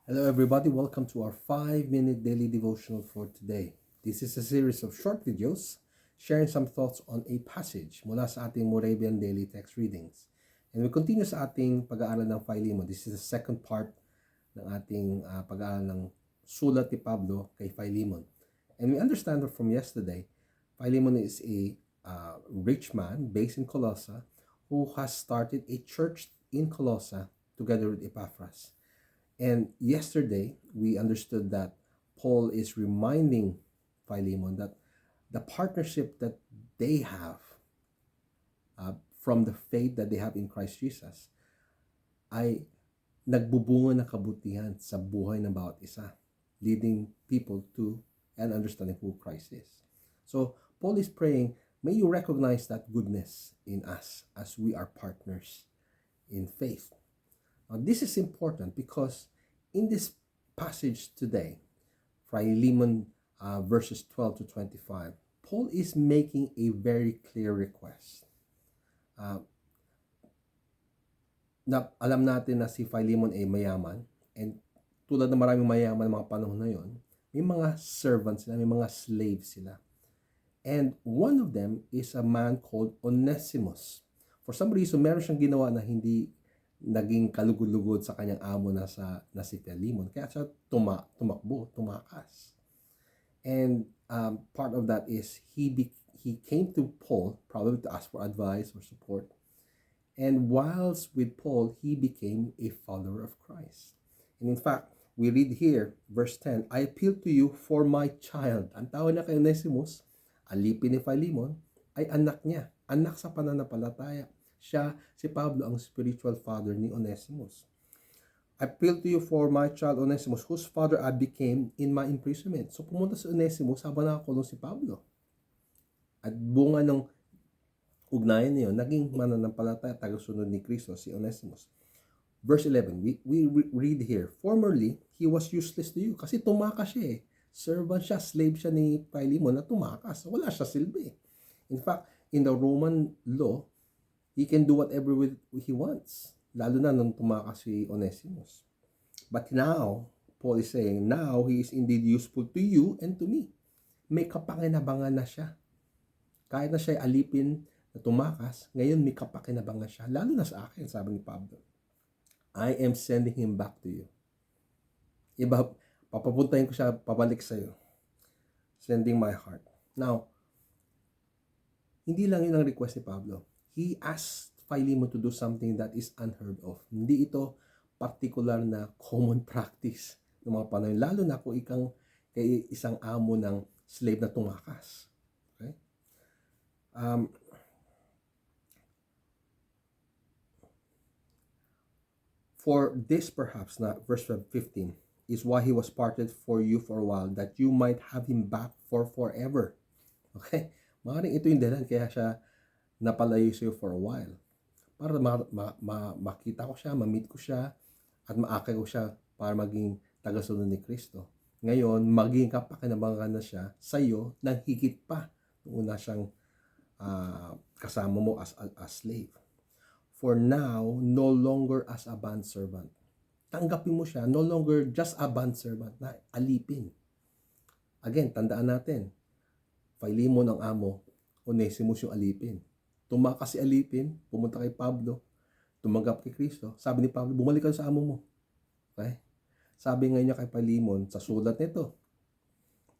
Hello, everybody. Welcome to our 5-minute daily devotional for today. This is a series of short videos sharing some thoughts on a passage mula sa ating Moravian Daily Text Readings. And we continue sa ating pag-aaral ng Philemon. This is the second part ng ating pag-aaral ng sulat ni Pablo kay Philemon. And we understand that from yesterday, Philemon is a rich man based in Colossae who has started a church in Colossae together with Epaphras. And yesterday, we understood that Paul is reminding Philemon that the partnership that they have from the faith that they have in Christ Jesus ay nagbubunga ng kabutihan sa buhay ng bawat isa, leading people to and understanding who Christ is. So, Paul is praying, may you recognize that goodness in us as we are partners in faith. Now, this is important because in this passage today, Philemon verses 12 to 25, Paul is making a very clear request. Alam natin na si Philemon ay mayaman, and tulad ng maraming mayaman mga panahon na yon, may mga servants sila, may mga slaves sila. And one of them is a man called Onesimus. For some reason, meron siyang ginawa na hindi naging kalugod-lugod sa kanyang amo na si Philemon. Kaya siya tumakas. And part of that is he came to Paul probably to ask for advice or support. And whilst with Paul, he became a follower of Christ. And in fact, we read here, verse 10, I appeal to you for my child. Ang tawag niya kay Onesimus, alipin ni Philemon, ay anak niya, anak sa pananampalataya. Siya, si Pablo, ang spiritual father ni Onesimus. I appeal to you for my child Onesimus, whose father I became in my imprisonment. So pumunta si Onesimus habang nakakulong si Pablo. At bunga ng ugnayan niyo, naging mananampalataya, tagasunod ni Kristo, si Onesimus. Verse 11, we read here, formerly, he was useless to you. Kasi tumakas siya eh. Servant siya, slave siya ni Philemon na tumakas. Wala siya silbi. In fact, in the Roman law, he can do whatever he wants. Lalo na nung tumakas si Onesimus. But now, Paul is saying, now he is indeed useful to you and to me. May kapakinabangan na siya. Kahit na siya alipin na tumakas, ngayon may kapakinabangan siya. Lalo na sa akin, sabi ni Pablo. I am sending him back to you. Papapuntahin ko siya, pabalik sa iyo. Sending my heart. Now, hindi lang yun ang request ni Pablo. He asked Philemon to do something that is unheard of. Hindi ito particular na common practice ng mga panahon. Lalo na kung kay isang amo ng slave na tumakas. Okay? For this perhaps, na verse 15, is why he was parted for you for a while, that you might have him back for forever. Okay? Maaaring ito yung dahilan kaya siya napalayo sa'yo for a while. Para makita ko siya, ma-meet ko siya, at maakay ko siya para maging tagasunod ni Kristo. Ngayon, maging kapakinabangan na siya sa'yo nang higit pa nung una siyang kasama mo as slave. For now, no longer as a bondservant. Tanggapin mo siya, no longer just a bondservant, na alipin. Again, tandaan natin, Philemon ang amo, Onesimus yung alipin. Tumakas si alipin, pumunta kay Pablo, tumanggap kay Kristo. Sabi ni Pablo, bumalik ka sa amo mo. Okay? Sabi ngayon niya kay Philemon, sa sulat nito,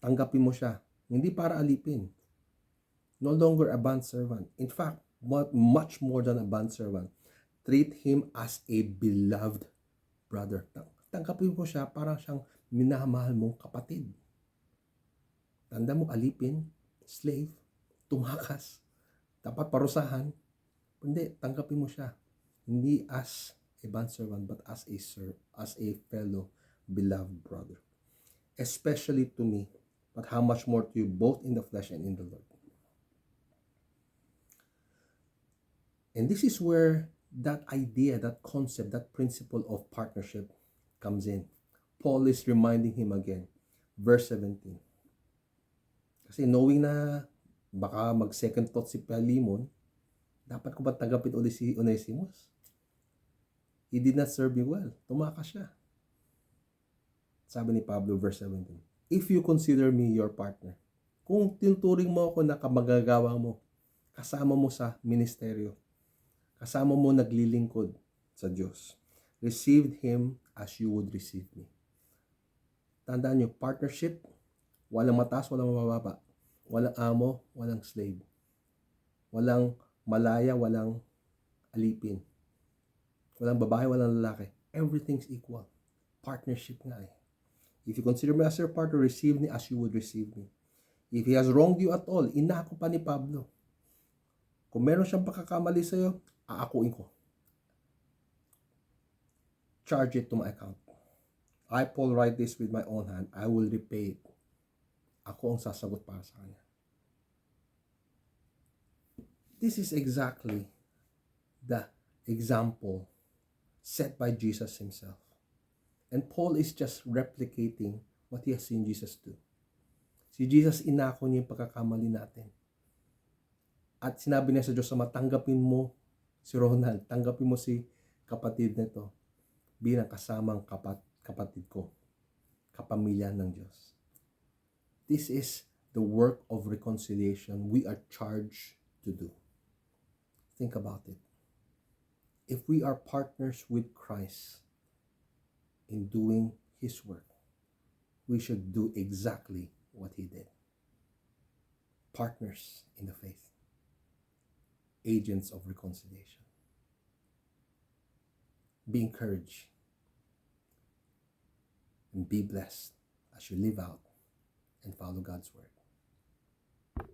tanggapin mo siya. Hindi para alipin. No longer a bondservant. In fact, much more than a bondservant. Treat him as a beloved brother. Tanggapin mo siya para siyang minamahal mong kapatid. Tanda mo, alipin, slave, tumakas. Dapat parusahan. Hindi, tanggapin mo siya. Hindi as a bondservant, but as a fellow beloved brother. Especially to me, but how much more to you, both in the flesh and in the Lord. And this is where that idea, that concept, that principle of partnership comes in. Paul is reminding him again. Verse 17. Kasi knowing na baka mag-second thought si Philemon, dapat ko ba tanggapin ulit si Onesimus? He did not serve me well. Tumakas siya. Sabi ni Pablo, verse 17, if you consider me your partner, kung tinuturing mo ako na kamagagawa mo, kasama mo sa ministeryo, kasama mo naglilingkod sa Diyos, receive Him as you would receive me. Tandaan nyo, partnership, walang mataas, walang mababa, walang amo, walang slave, walang malaya, walang alipin, walang babae, walang lalaki. Everything's equal. Partnership nga eh. If you consider me as your partner, receive me as you would receive me. If he has wronged you at all, inako pa ni Pablo. Kung meron siyang pagkakamali sa'yo, aakuin ko. Charge it to my account. I, Paul, write this with my own hand. I will repay it. Ako ang sasagot para sa kanya. This is exactly the example set by Jesus himself. And Paul is just replicating what he has seen Jesus do. Si Jesus, inako niya yung pagkakamali natin. At sinabi niya sa Diyos, tanggapin mo si Ronald, tanggapin mo si kapatid nito bilang kasamang kapatid ko, kapamilya ng Diyos. This is the work of reconciliation we are charged to do. Think about it. If we are partners with Christ in doing His work, we should do exactly what He did. Partners in the faith. Agents of reconciliation. Be encouraged and be blessed as you live out and follow God's word.